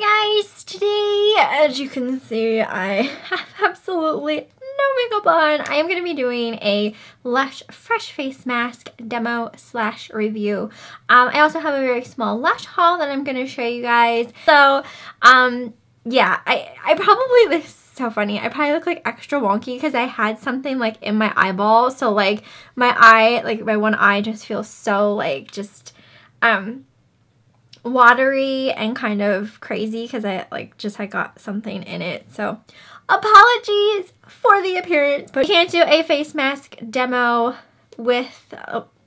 Hi guys! Today, as you can see, I have absolutely no makeup on. I am going to be doing a Lush Fresh Face Mask demo / review. I also have a very small Lush haul that I'm going to show you guys. So, yeah, I probably, this is so funny, I probably look like extra wonky because I had something like in my eyeball. So like my eye, like my one eye just feels so like just, watery and kind of crazy because I had got something in it. So apologies for the appearance, but you can't do a face mask demo with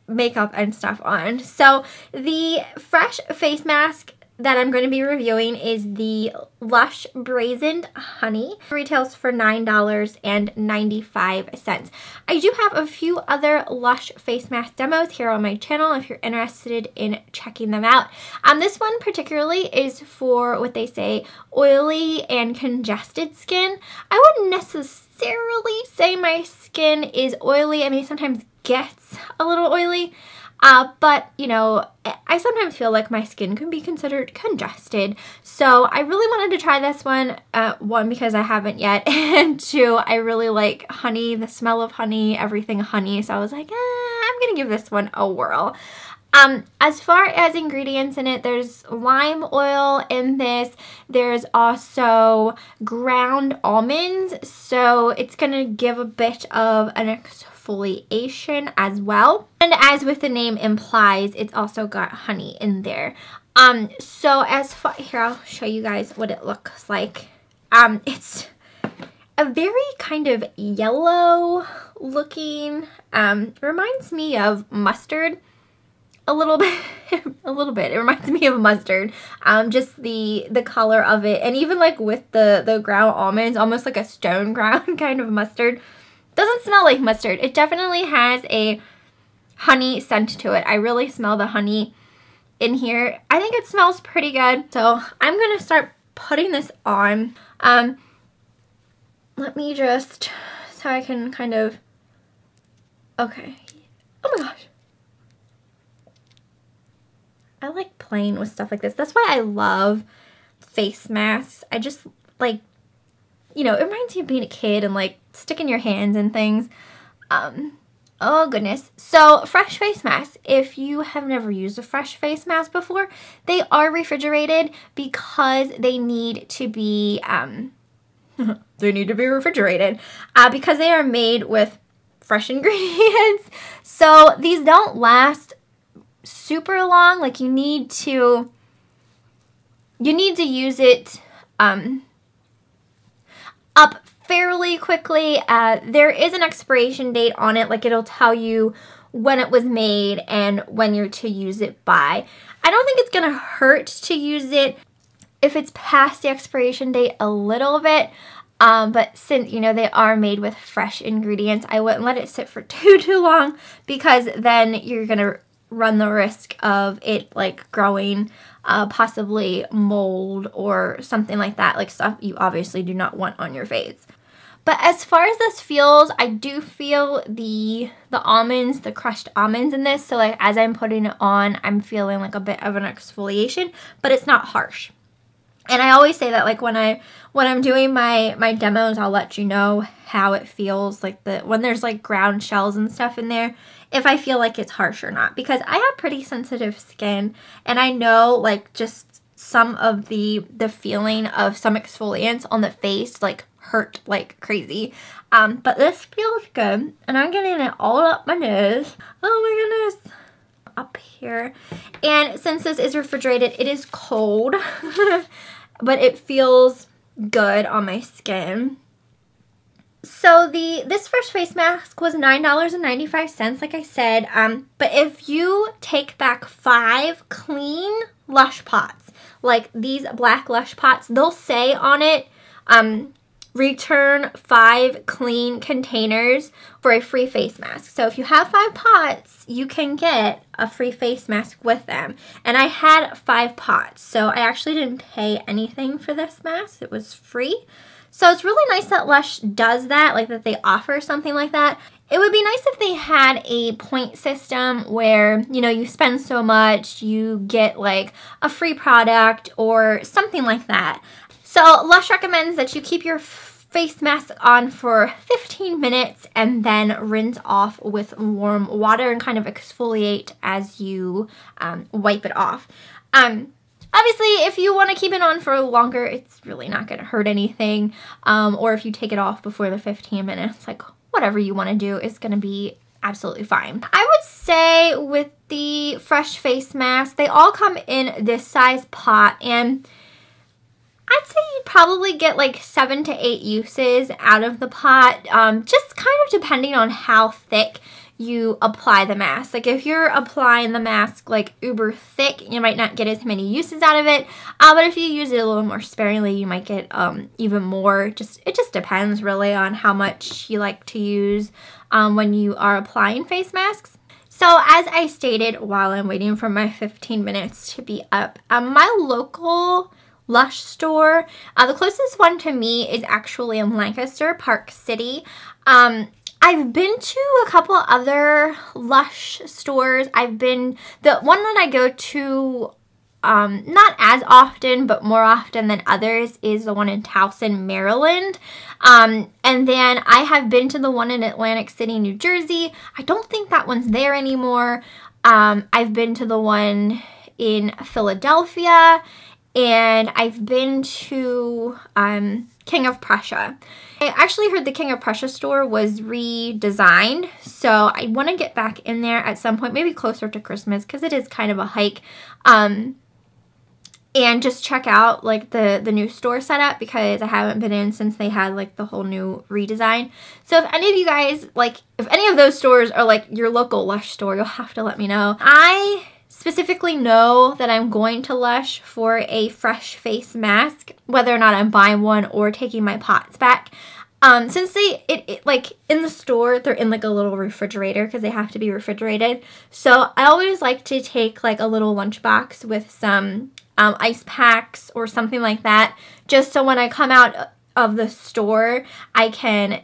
makeup and stuff on. So the fresh face mask that I'm going to be reviewing is the Lush Brazened Honey. It retails for $9.95. I do have a few other Lush face mask demos here on my channel if you're interested in checking them out. This one particularly is for what they say oily and congested skin. I wouldn't necessarily say my skin is oily. I mean, it sometimes gets a little oily. But, you know, I sometimes feel like my skin can be considered congested. So I really wanted to try this one. One, because I haven't yet. And two, I really like honey, the smell of honey, everything honey. So I was like, I'm going to give this one a whirl. As far as ingredients in it, there's lime oil in this. There's also ground almonds. So it's going to give a bit of an exfoliation as well. And as with the name implies, it's also got honey in there. So as far, here, I'll show you guys what it looks like. It's a very kind of yellow looking, reminds me of mustard. A little bit. It reminds me of mustard. Just the color of it, and even like with the ground almonds, almost like a stone ground kind of mustard. Doesn't smell like mustard. It definitely has a honey scent to it. I really smell the honey in here. I think it smells pretty good. So I'm gonna start putting this on. Let me just, so I can kind of, okay. Oh my gosh. I like playing with stuff like this. That's why I love face masks. I just like, you know, it reminds me of being a kid and like sticking your hands in things. Oh goodness. So fresh face masks, if you have never used a fresh face mask before, they are refrigerated because they need to be, refrigerated because they are made with fresh ingredients. So these don't last super long. Like you need to use it up fairly quickly. There is an expiration date on it, like it'll tell you when it was made and when you're to use it by. I don't think it's gonna hurt to use it if it's past the expiration date a little bit. But since, you know, they are made with fresh ingredients, I wouldn't let it sit for too long because then you're gonna run the risk of it like growing possibly mold or something like that, like stuff you obviously do not want on your face. But as far as this feels, I do feel the almonds, the crushed almonds in this. So like as I'm putting it on, I'm feeling like a bit of an exfoliation, but it's not harsh. And I always say that like when I'm doing my demos, I'll let you know how it feels like when there's like ground shells and stuff in there, if I feel like it's harsh or not, because I have pretty sensitive skin and I know like just some of the feeling of some exfoliants on the face like hurt like crazy. But this feels good and I'm getting it all up my nose. Oh my goodness. Up here. And since this is refrigerated, it is cold, but it feels good on my skin. So this fresh face mask was $9.95, like I said. But if you take back 5 clean Lush pots, like these black Lush pots, they'll say on it, return 5 clean containers for a free face mask. So if you have 5 pots, you can get a free face mask with them. And I had 5 pots, so I actually didn't pay anything for this mask. It was free. So it's really nice that Lush does that, like that they offer something like that. It would be nice if they had a point system where, you know, you spend so much, you get like a free product or something like that. So Lush recommends that you keep your face mask on for 15 minutes and then rinse off with warm water and kind of exfoliate as you wipe it off. Obviously, if you want to keep it on for longer, it's really not going to hurt anything. Or if you take it off before the 15 minutes, like whatever you want to do is going to be absolutely fine. I would say with the fresh face mask, they all come in this size pot, and I'd say you'd probably get like 7 to 8 uses out of the pot, just kind of depending on how thick you apply the mask. Like if you're applying the mask like uber thick, you might not get as many uses out of it, but if you use it a little more sparingly, you might get even more. It just depends really on how much you like to use when you are applying face masks. So as I stated while I'm waiting for my 15 minutes to be up, my local Lush store, the closest one to me is actually in Lancaster, Park City. I've been to a couple other Lush stores. The one that I go to not as often, but more often than others is the one in Towson, Maryland. And then I have been to the one in Atlantic City, New Jersey. I don't think that one's there anymore. I've been to the one in Philadelphia, and I've been to King of Prussia. I actually heard the King of Prussia store was redesigned, so I want to get back in there at some point, maybe closer to Christmas, because it is kind of a hike, and just check out like the new store setup, because I haven't been in since they had like the whole new redesign. So if any of you guys, like if any of those stores are like your local Lush store, you'll have to let me know. I specifically know that I'm going to Lush for a fresh face mask, whether or not I'm buying one or taking my pots back. Since like in the store, they're in like a little refrigerator because they have to be refrigerated. So I always like to take like a little lunchbox with some ice packs or something like that, just so when I come out of the store, I can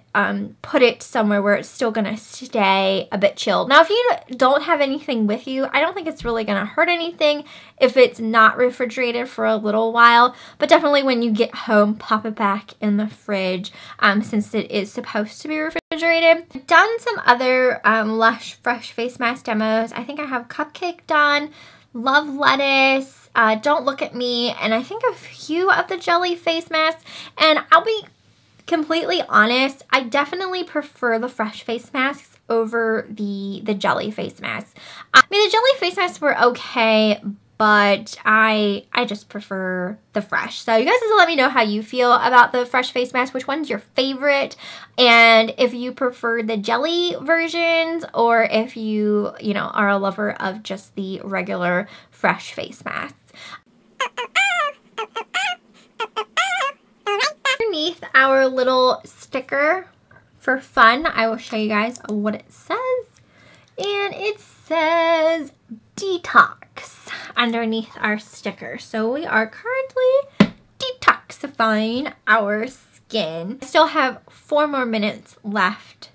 put it somewhere where it's still gonna stay a bit chilled. Now, if you don't have anything with you, I don't think it's really gonna hurt anything if it's not refrigerated for a little while, but definitely when you get home, pop it back in the fridge, since it is supposed to be refrigerated. I've done some other Lush fresh face mask demos. I think I have Cupcake done, Love Lettuce, Don't Look at Me, and I think a few of the jelly face masks. And I'll be completely honest, I definitely prefer the fresh face masks over the jelly face masks. I mean, the jelly face masks were okay, but I just prefer the fresh. So you guys need to let me know how you feel about the fresh face mask, which one's your favorite, and if you prefer the jelly versions or if you know, are a lover of just the regular fresh face masks. Underneath our little sticker for fun, I will show you guys what it says. And it says detox underneath our sticker. So we are currently detoxifying our skin. I still have 4 more minutes left.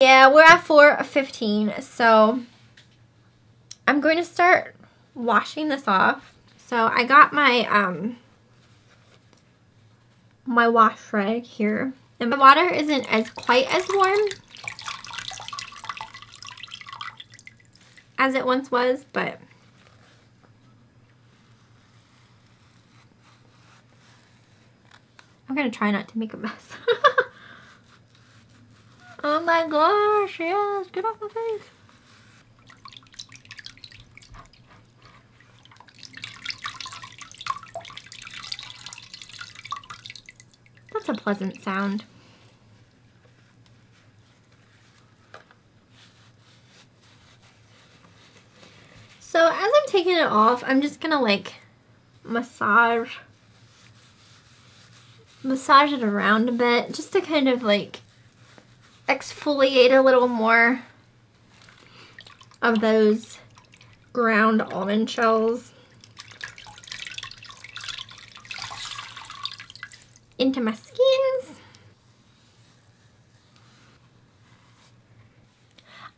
Yeah, we're at 4:15, so I'm going to start washing this off. So I got my my wash rag here, and my water isn't as quite as warm as it once was, but I'm gonna try not to make a mess. Oh my gosh, yes, get off my face. That's a pleasant sound. So as I'm taking it off, I'm just gonna like massage it around a bit, just to kind of like exfoliate a little more of those ground almond shells. into my skins.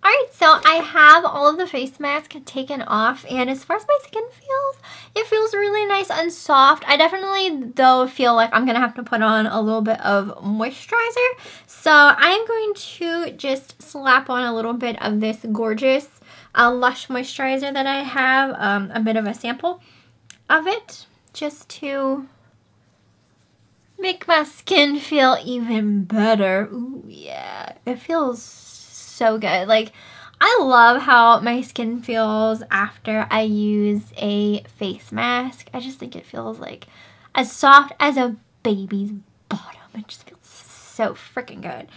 Alright, so I have all of the face mask taken off, and as far as my skin feels, it feels really nice and soft. I definitely, though, feel like I'm going to have to put on a little bit of moisturizer. So I'm going to just slap on a little bit of this gorgeous Lush moisturizer that I have, a bit of a sample of it, just to make my skin feel even better. Ooh, yeah, it feels so good. Like, I love how my skin feels after I use a face mask. I just think it feels like as soft as a baby's bottom. It just feels so freaking good.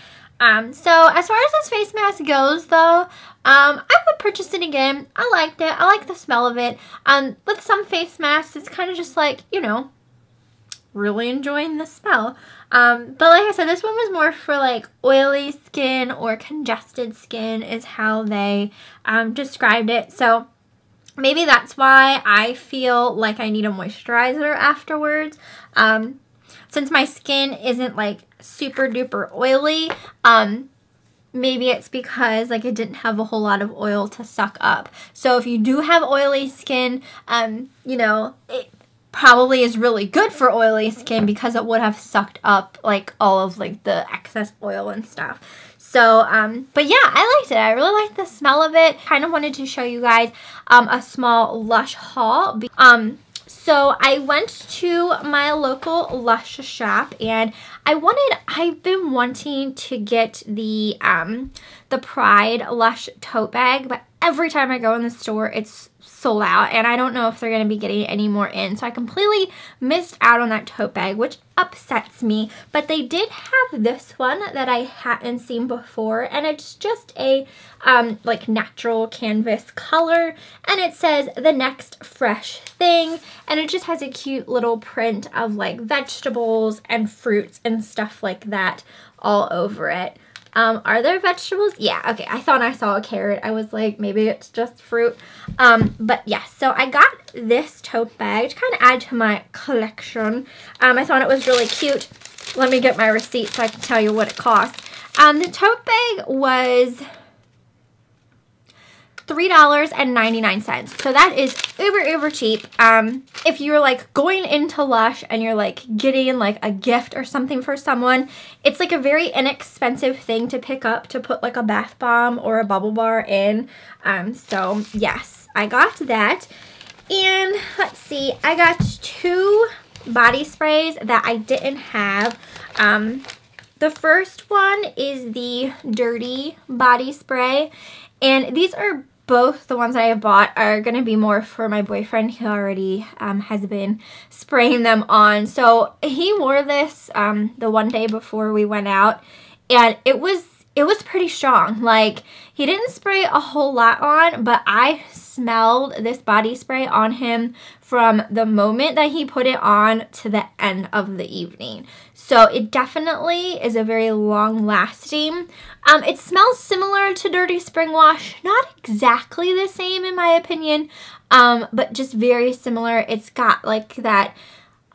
So as far as this face mask goes, though, I would purchase it again. I liked it. I like the smell of it. With some face masks, it's kind of just like, you know, really enjoying the smell. But like I said, this one was more for like oily skin or congested skin is how they described it. So maybe that's why I feel like I need a moisturizer afterwards. Since my skin isn't like super duper oily, maybe it's because like it didn't have a whole lot of oil to suck up. So if you do have oily skin, you know, it probably is really good for oily skin because it would have sucked up like all of like the excess oil and stuff. So, but yeah, I liked it. I really liked the smell of it. Kind of wanted to show you guys a small Lush haul. So I went to my local Lush shop, and I've been wanting to get the Pride Lush tote bag, but every time I go in the store, it's sold out, and I don't know if they're going to be getting any more in. So I completely missed out on that tote bag, which upsets me. But they did have this one that I hadn't seen before, and it's just a like natural canvas color, and it says the next fresh thing, and it just has a cute little print of like vegetables and fruits and stuff like that all over it. Are there vegetables? Yeah, okay, I thought I saw a carrot. I was like, maybe it's just fruit. But yes, so I got this tote bag to kind of add to my collection. I thought it was really cute. Let me get my receipt so I can tell you what it cost. The tote bag was $3.99. So that is uber cheap. If you're like going into Lush and you're like getting like a gift or something for someone, it's like a very inexpensive thing to pick up to put like a bath bomb or a bubble bar in. So yes, I got that. And let's see, I got 2 body sprays that I didn't have. The first one is the Dirty Body Spray, and these are both the ones that I bought are going to be more for my boyfriend. He already has been spraying them on. So he wore this the one day before we went out, and it was pretty strong. Like, he didn't spray a whole lot on, but I smelled this body spray on him from the moment that he put it on to the end of the evening. So it definitely is a very long lasting. It smells similar to Dirty Spring Wash. Not exactly the same in my opinion, but just very similar. It's got like that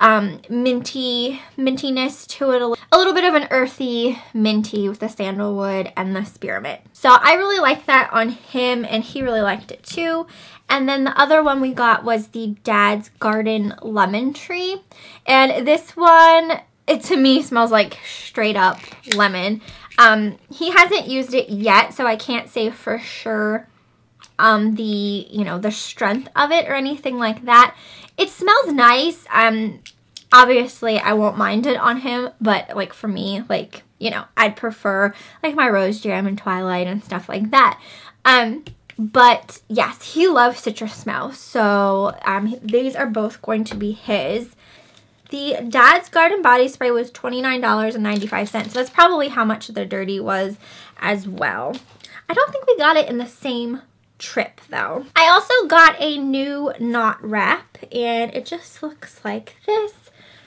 mintiness to it, a little bit of an earthy minty with the sandalwood and the spearmint. So I really liked that on him, and he really liked it too. And then the other one we got was the Dad's Garden Lemon Tree, and this one, it to me smells like straight up lemon. He hasn't used it yet, so I can't say for sure the strength of it or anything like that. It smells nice. Obviously I won't mind it on him, but like for me, like, you know, I'd prefer like my Rose Jam and Twilight and stuff like that. But yes, he loves citrus smell, so these are both going to be his. The Dad's Garden Body Spray was $29.95, so that's probably how much the Dirty was as well. I don't think we got it in the same trip though. I also got a new knot wrap, and it just looks like this.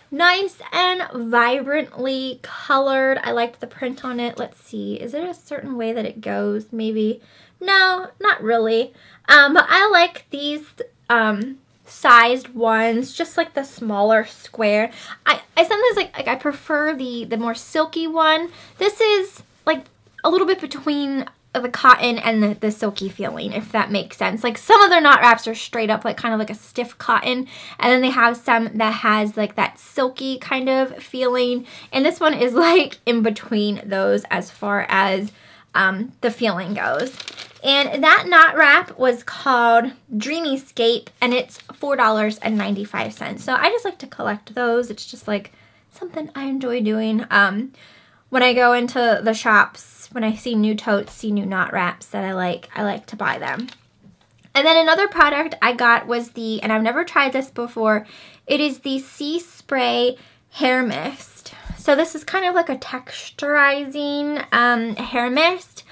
Nice and vibrantly colored. I liked the print on it. Let's see, is there a certain way that it goes? Maybe. No, not really. But I like these sized ones, just like the smaller square. I sometimes like I prefer the more silky one. This is like a little bit between the cotton and the silky feeling, if that makes sense. Like some of their knot wraps are straight up like kind of like a stiff cotton, and then they have some that has like that silky kind of feeling, and this one is like in between those as far as the feeling goes. And that knot wrap was called Dreamyscape, and it's $4.95. So I just like to collect those. It's just like something I enjoy doing. When I go into the shops, when I see new totes, see new knot wraps that I like to buy them. And then another product I got was the, and I've never tried this before, it is the Sea Spray Hair Mist. So this is kind of like a texturizing hair mist.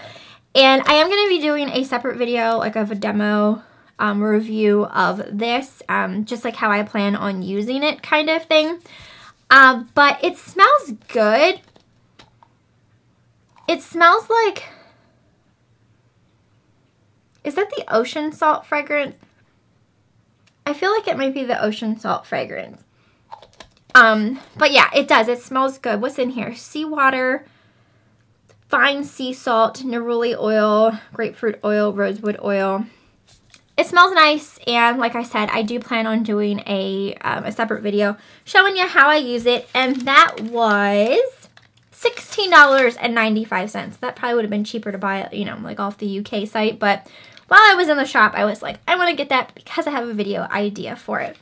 And I am going to be doing a separate video, like of a demo review of this, just like how I plan on using it kind of thing. But it smells good. It smells like, is that the ocean salt fragrance? I feel like it might be the ocean salt fragrance. But yeah, it does. It smells good. What's in here? Seawater, fine sea salt, neroli oil, grapefruit oil, rosewood oil. It smells nice, and like I said, I do plan on doing a separate video showing you how I use it, and that was $16.95. That probably would have been cheaper to buy it, you know, like off the UK site, but while I was in the shop, I was like, I want to get that because I have a video idea for it.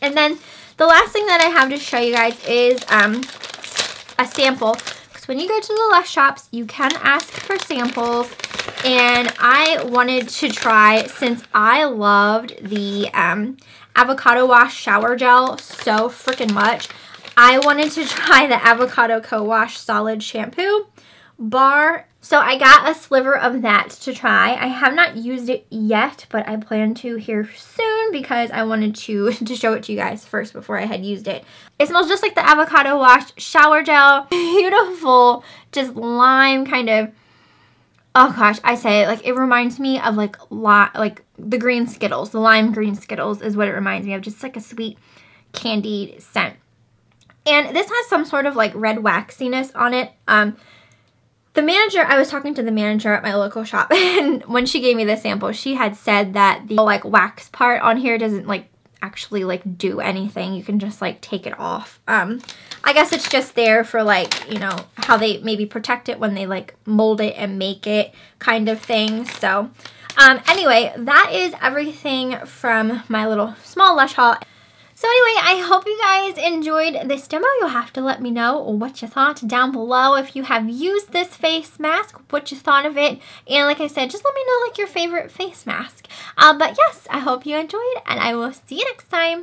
And then the last thing that I have to show you guys is a sample. Because when you go to the Lush shops, you can ask for samples. And I wanted to try, since I loved the Avocado Wash Shower Gel so freaking much, I wanted to try the Avocado Co-Wash Solid Shampoo bar. So I got a sliver of that to try. I have not used it yet, but I plan to here soon because I wanted to show it to you guys first before I had used it. It smells just like the Avocado Wash Shower Gel. Beautiful, just lime kind of, oh gosh, I say it, like it reminds me of like the green Skittles, the lime green Skittles is what it reminds me of, just like a sweet candied scent. And this has some sort of like red waxiness on it. The manager, I was talking to the manager at my local shop, and when she gave me the sample, she had said that the like wax part on here doesn't like actually like do anything. You can just like take it off. I guess it's just there for like, you know, how they maybe protect it when they like mold it and make it kind of thing. So anyway, that is everything from my little small Lush haul. So anyway, I hope you guys enjoyed this demo. You'll have to let me know what you thought down below. If you have used this face mask, what you thought of it. And like I said, just let me know like your favorite face mask. But yes, I hope you enjoyed, and I will see you next time.